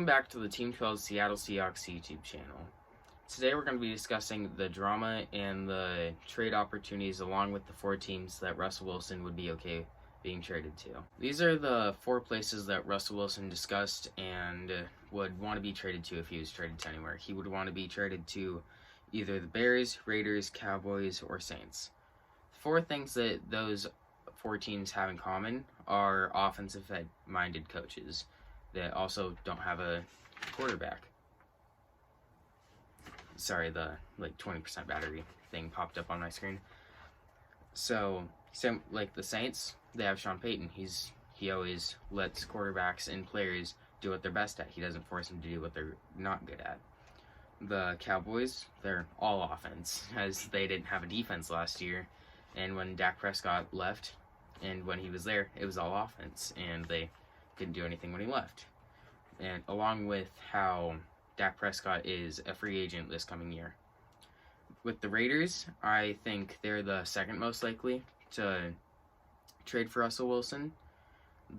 back to the Team 12 Seattle Seahawks YouTube channel. Today we're going to be discussing the drama and the trade opportunities along with the 4 teams that Russell Wilson would be okay being traded to. These are the 4 places that Russell Wilson discussed and would want to be traded to if he was traded to anywhere. He would want to be traded to either the Bears, Raiders, Cowboys, or Saints. 4 things that those 4 teams have in common are offensive-minded coaches that also don't have a quarterback. Sorry, the 20% battery thing popped up on my screen. So, like the Saints, they have Sean Payton. He always lets quarterbacks and players do what they're best at. He doesn't force them to do what they're not good at. The Cowboys, they're all offense, as they didn't have a defense last year. And when Dak Prescott left, and when he was there, it was all offense, and they didn't do anything when he left. And along with how Dak Prescott is a free agent this coming year. With the Raiders, I think they're the second most likely to trade for Russell Wilson.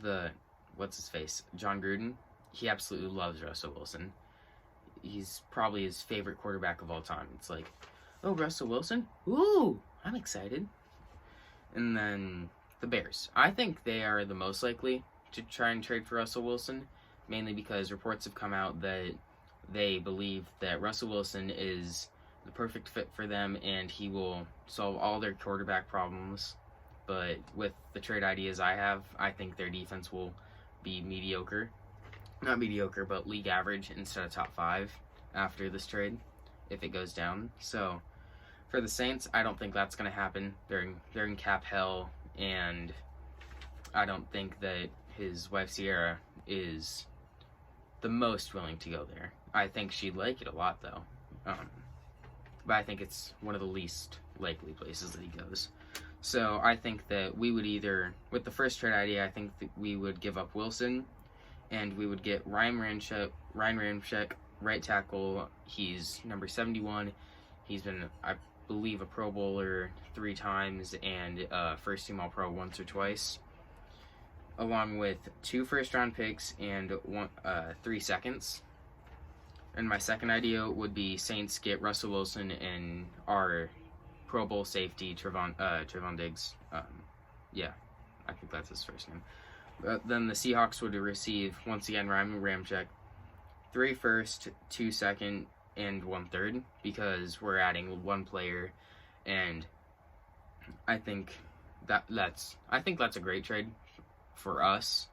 John Gruden, he absolutely loves Russell Wilson. He's probably his favorite quarterback of all time. It's like, oh, Russell Wilson? Ooh, I'm excited. And then the Bears. I think they are the most likely to try and trade for Russell Wilson, mainly because reports have come out that they believe that Russell Wilson is the perfect fit for them and he will solve all their quarterback problems. But with the trade ideas I have, I think their defense will be mediocre. Not mediocre, but league average instead of top 5 after this trade, if it goes down. So, for the Saints, I don't think that's going to happen. They're in cap hell, and I don't think that his wife Sierra is the most willing to go there. I think she'd like it a lot, though. But I think it's one of the least likely places that he goes. So I think that we would either, with the first trade idea, I think that we would give up Wilson, and we would get Ryan Ramczyk, right tackle. He's number 71. He's been, I believe, a Pro Bowler 3 times and first team All-Pro once or twice, along with 2 first-round picks and 3 seconds. And my second idea would be Saints get Russell Wilson and our Pro Bowl safety, Trevon Diggs. I think that's his first name. Then the Seahawks would receive, once again, Ryan Ramczyk, 3 first, 2 second, and 1 third, because we're adding 1 player, and I think that's a great trade for us.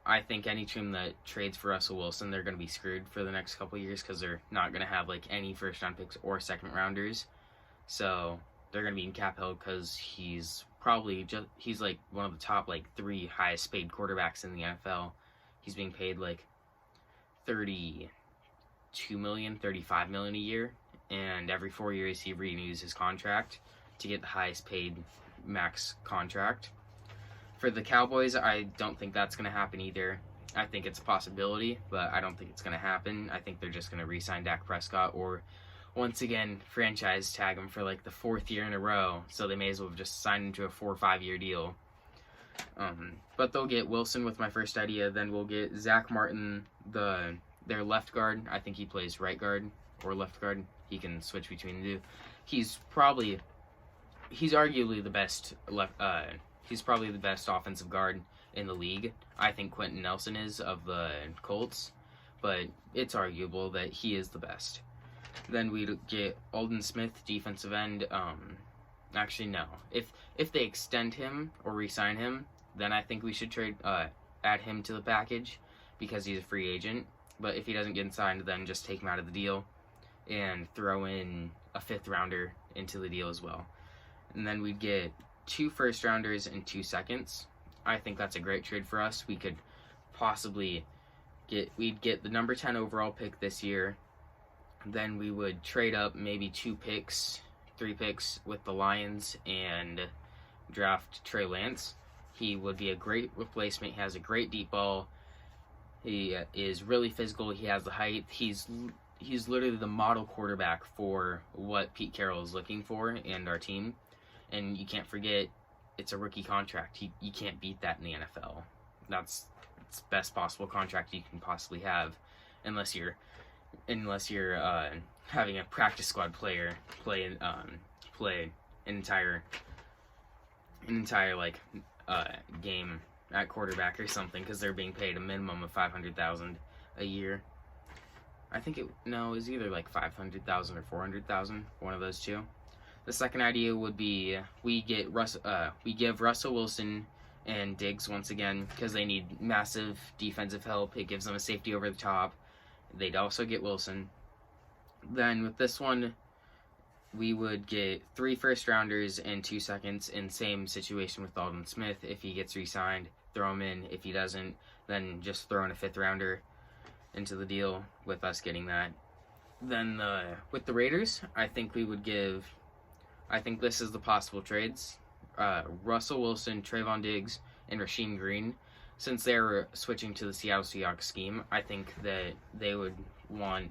I think any team that trades for Russell Wilson, they're going to be screwed for the next couple of years because they're not going to have any first round picks or second rounders. So they're going to be in cap hell because he's like one of the top 3 highest paid quarterbacks in the NFL. He's being paid $32 million, $35 million a year, and every 4 years he renews his contract to get the highest paid max contract. For the Cowboys, I don't think that's going to happen either. I think it's a possibility, but I don't think it's going to happen. I think they're just going to re-sign Dak Prescott or, once again, franchise tag him for the 4th year in a row, so they may as well have just signed him to a 4 or 5 year deal. But they'll get Wilson with my first idea, then we'll get Zach Martin, their left guard. I think he plays right guard or left guard. He can switch between the 2. He's arguably the best he's probably the best offensive guard in the league. I think Quentin Nelson is of the Colts, but it's arguable that he is the best. Then we'd get Aldon Smith, defensive end. Actually, no. If they extend him or re-sign him, then I think we should add him to the package because he's a free agent. But if he doesn't get signed, then just take him out of the deal and throw in a 5th rounder into the deal as well. And then we'd get 2 first rounders and 2 seconds. I think that's a great trade for us. We could possibly we'd get the number 10 overall pick this year. Then we would trade up maybe 3 picks with the Lions and draft Trey Lance. He would be a great replacement. He has a great deep ball. He is really physical. He has the height. He's literally the model quarterback for what Pete Carroll is looking for and our team. And you can't forget, it's a rookie contract. You can't beat that in the NFL. That's the best possible contract you can possibly have. unless you're having a practice squad player play an entire like game at quarterback or something, because they're being paid a minimum of $500,000 a year. I think it was either like $500,000 or $400,000, one of those two. The second idea would be we give Russell Wilson and Diggs once again, because they need massive defensive help. It gives them a safety over the top. They'd also get Wilson. Then with this one, we would get 3 first-rounders and 2 seconds, in same situation with Aldon Smith. If he gets re-signed, throw him in. If he doesn't, then just throw in a 5th-rounder into the deal with us getting that. Then with the Raiders, I think this is the possible trades. Russell Wilson, Trayvon Diggs, and Rasheem Green. Since they're switching to the Seattle Seahawks scheme, I think that they would want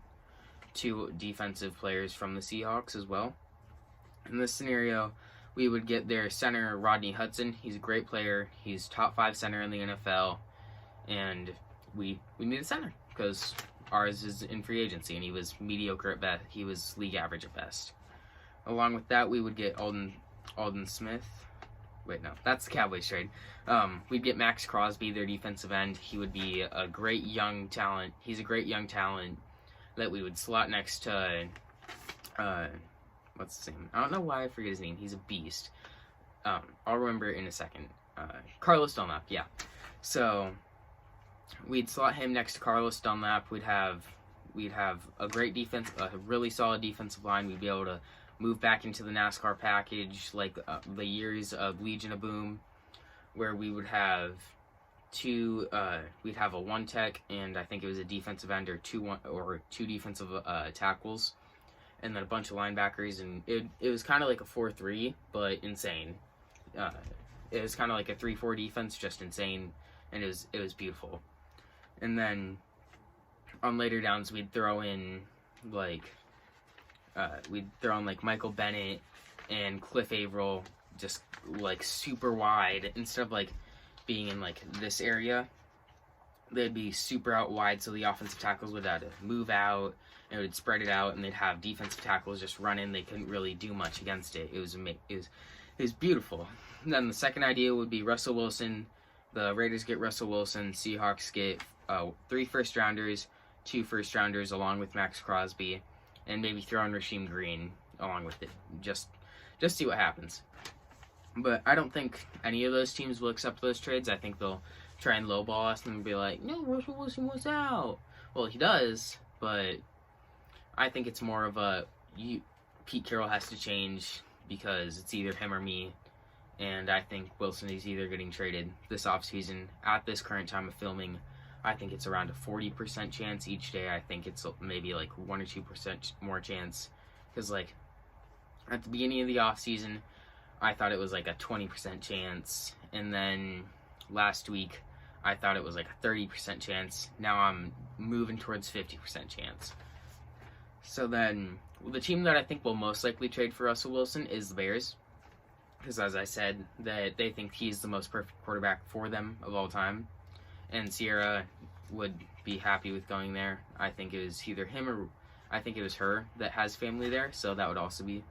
2 defensive players from the Seahawks as well. In this scenario, we would get their center, Rodney Hudson. He's a great player. He's top 5 center in the NFL, and we need a center because ours is in free agency, and he was mediocre at best. He was league average at best. Along with that, we would get Aldon Smith. Wait, no, that's the Cowboys trade. We'd get Max Crosby, their defensive end. He would be a great young talent. He's a great young talent that we would slot next to, what's his name? I don't know why I forget his name. He's a beast. I'll remember it in a second. Carlos Dunlap, yeah. So we'd slot him next to Carlos Dunlap. We'd have a great defense, a really solid defensive line. We'd be able to move back into the NASCAR package like the years of Legion of Boom, where we would have we'd have a 1 tech, and I think it was a defensive end or 2 defensive tackles, and then a bunch of linebackers, and it was kind of like a 4-3, but insane. It was kind of like a 3-4 defense, just insane, and it was beautiful. And then on later downs, we'd throw in like Michael Bennett and Cliff Averill, just like super wide. Instead of like being in like this area, they'd be super out wide, so the offensive tackles would have to move out, and it would spread it out, and they'd have defensive tackles just run in. They couldn't really do much against it. It was beautiful. And then the second idea would be Russell Wilson. The Raiders get Russell Wilson. Seahawks get 3 first-rounders, 2 first-rounders, along with Max Crosby, and maybe throw in Rasheem Green along with it. Just see what happens. But I don't think any of those teams will accept those trades. I think they'll try and lowball us and be like, no, Russell Wilson was out. Well, he does, but I think it's more of Pete Carroll has to change, because it's either him or me. And I think Wilson is either getting traded this offseason. At this current time of filming, I think it's around a 40% chance each day. I think it's maybe like 1 or 2% more chance. Because like at the beginning of the offseason, I thought it was like a 20% chance. And then last week, I thought it was like a 30% chance. Now I'm moving towards 50% chance. So then, the team that I think will most likely trade for Russell Wilson is the Bears. Because as I said, that they think he's the most perfect quarterback for them of all time. And Sierra would be happy with going there. I think it was either him or I think it was her that has family there, so that would also be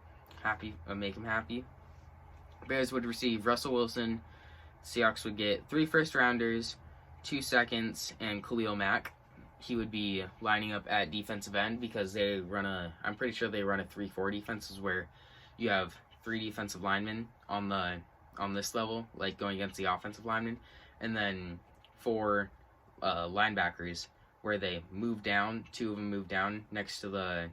happy, make him happy. Bears would receive Russell Wilson. Seahawks would get 3 first-rounders, 2 seconds, and Khalil Mack. He would be lining up at defensive end, because I'm pretty sure they run a 3-4 defenses where you have 3 defensive linemen on this level, like going against the offensive linemen, and then 4 linebackers where they move down. 2 of them move down next to the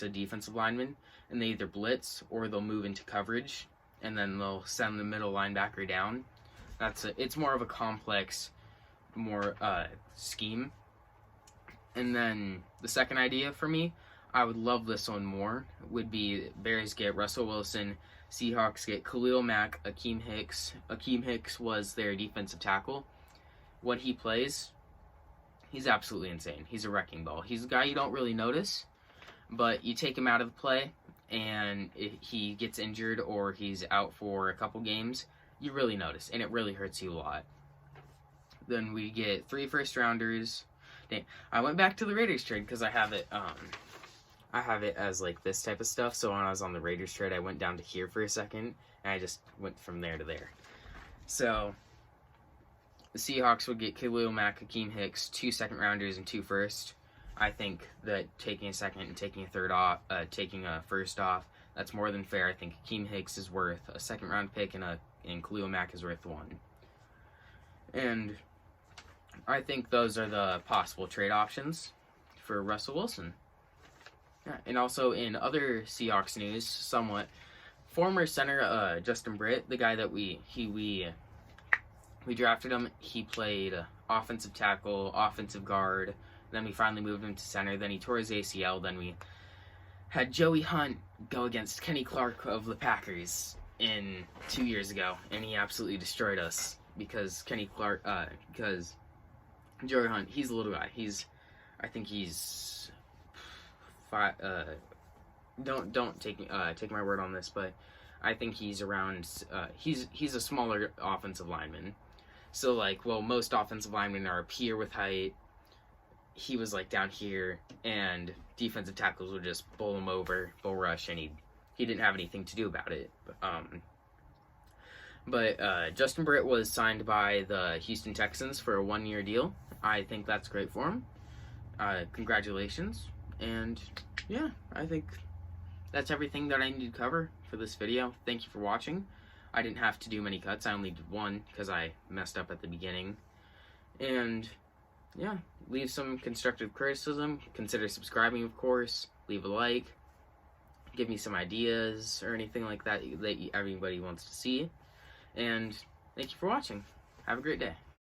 defensive lineman, and they either blitz or they'll move into coverage, and then they'll send the middle linebacker down. It's more of a complex, scheme. And then the second idea for me, I would love this one more, would be Bears get Russell Wilson, Seahawks get Khalil Mack, Akeem Hicks. Akeem Hicks was their defensive tackle. What he plays, he's absolutely insane. He's a wrecking ball. He's a guy you don't really notice, but you take him out of the play, and if he gets injured or he's out for a couple games, you really notice, and it really hurts you a lot. Then we get 3 first-rounders, I went back to the Raiders trade because I have it as like this type of stuff. So when I was on the Raiders trade, I went down to here for a second, and I just went from there to there. So the Seahawks would get Khalil Mack, Akeem Hicks, 2 second-rounders and 2 first. I think that taking a second and taking a first off, that's more than fair. I think Akeem Hicks is worth a second-round pick, and Khalil Mack is worth 1. And I think those are the possible trade options for Russell Wilson. Yeah, and also in other Seahawks news, somewhat, former center Justin Britt, the guy that we drafted him, he played offensive tackle, offensive guard, then we finally moved him to center, then he tore his ACL, then we had Joey Hunt go against Kenny Clark of the Packers 2 years ago, and he absolutely destroyed us because because Joey Hunt, he's a little guy. I think he's don't take my word on this, but I think he's around. He's a smaller offensive lineman. So like, well, most offensive linemen are up here with height. He was like down here, and defensive tackles would just bowl him over, bull rush, and he didn't have anything to do about it. But Justin Britt was signed by the Houston Texans for a 1-year deal. I think that's great for him. Congratulations. And yeah, I think that's everything that I need to cover for this video. Thank you for watching. I didn't have to do many cuts. I only did one because I messed up at the beginning. And yeah, leave some constructive criticism. Consider subscribing, of course. Leave a like. Give me some ideas or anything like that that everybody wants to see. And thank you for watching. Have a great day.